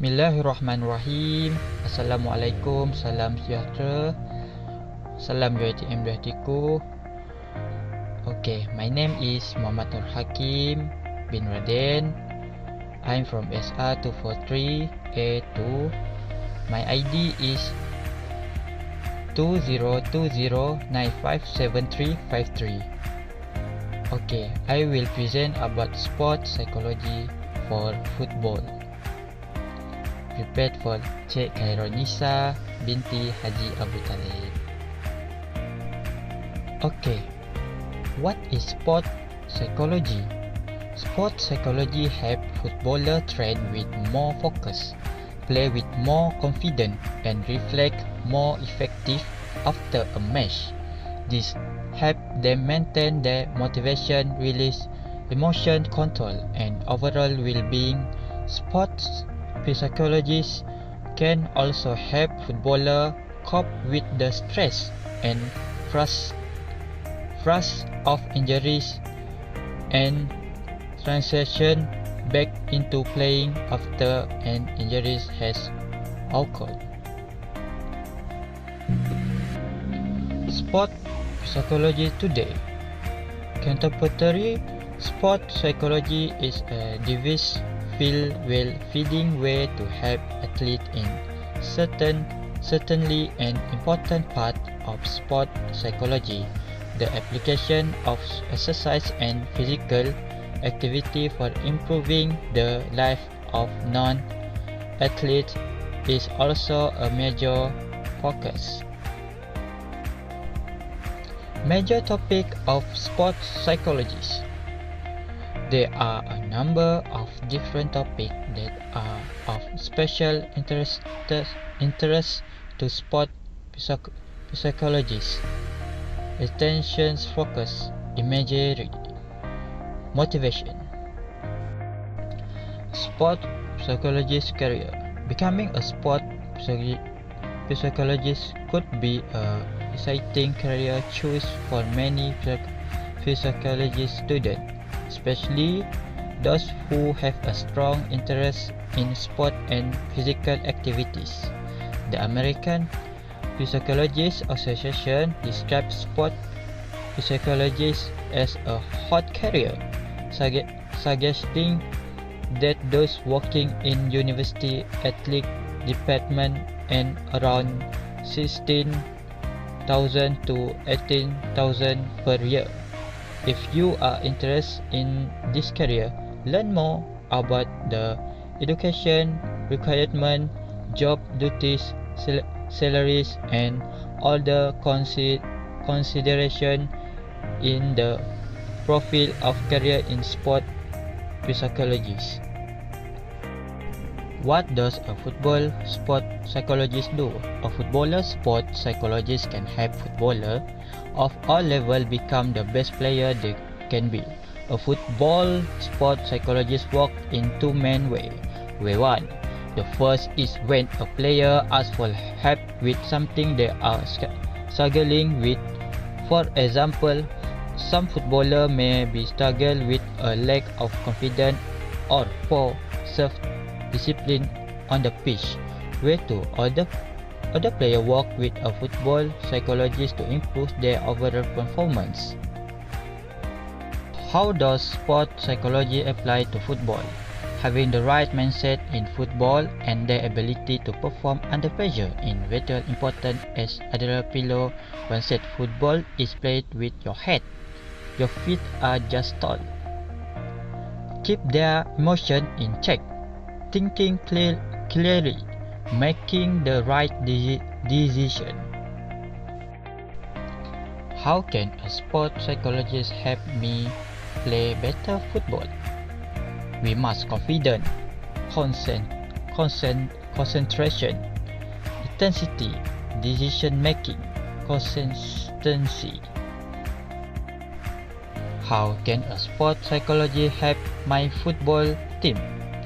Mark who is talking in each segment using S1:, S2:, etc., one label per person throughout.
S1: Bismillahirrahmanirrahim. Assalamualaikum, salam sejahtera. Salam UiTM di hatiku. Okay, my name is Muhammad Nur Hakim bin Raden. I'm from SA 243A2. My ID is 2020957353. Okay, I will present about sport psychology for football. Prepared for Cik Khaironisa binti Haji Abu Talib. Okay, what is sport psychology? Sport psychology help footballer train with more focus, play with more confidence, and reflect more effective after a match. This help them maintain their motivation, release emotion control, and overall well-being. Sports psychologists can also help footballer cope with the stress and frustration of injuries and transition back into playing after an injury has occurred. Sport psychology today. Contemporary sport psychology is a diverse field well-fitting way to help athletes in certainly an important part of sport psychology. The application of exercise and physical activity for improving the life of non-athletes is also a major focus. Major topic of sports psychologists. There are a number of different topics that are of special interest to sport psychologists. Attention focus, imagery, motivation. Sport psychologist career. Becoming a sport psychologist could be a exciting career choice for many psychology students, especially those who have a strong interest in sport and physical activities. The American Psychologists Association describes sport psychologists as a hot career, suggesting that those working in university athletic department and around 16,000 to 18,000 per year. If you are interested in this career, learn more about the education requirement, job duties, salaries, and all the consideration in the profile of career in sport psychology. What does a football sport psychologist do? A footballer sport psychologist can help footballer of all levels become the best player they can be. A football sport psychologist works in two main ways. Way one. The first is when a player asks for help with something they are struggling with. For example, some footballer may be struggle with a lack of confidence or poor self-discipline on the pitch. Way two, other player work with a football psychologist to improve their overall performance. How does sport psychology apply to football? Having the right mindset in football and their ability to perform under pressure is vital important, as Adela Pillow once said, football is played with your head. Your feet are just tall. Keep their emotion in check. Thinking clearly. Making the right decision. How can a sport psychologist help me play better football? We must confidence, concentration, intensity, decision making, consistency. How can a sport psychologist help my football team?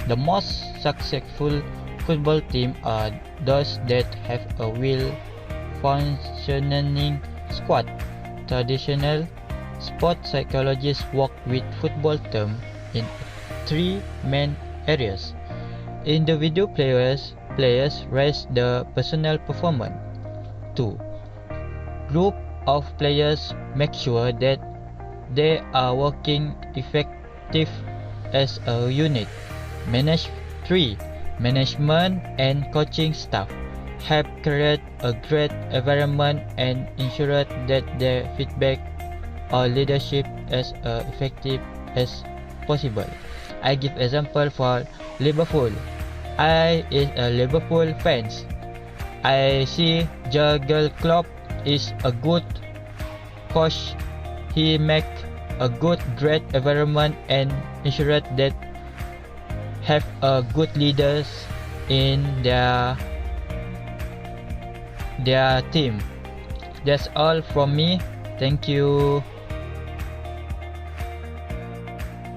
S1: The most successful football teams are those that have a well-functioning squad. Traditional sport psychologists work with football teams in three main areas: Individual players raise the personal performance. 2. Group of players make sure that they are working effective as a unit. 3. Management and coaching staff help create a great environment and ensure that their feedback or leadership as effective as possible. I give example for Liverpool. I is a Liverpool fans. I see Jurgen Klopp is a good coach. He make a great environment and ensure that have a good leaders in their team. That's all from me. Thank you.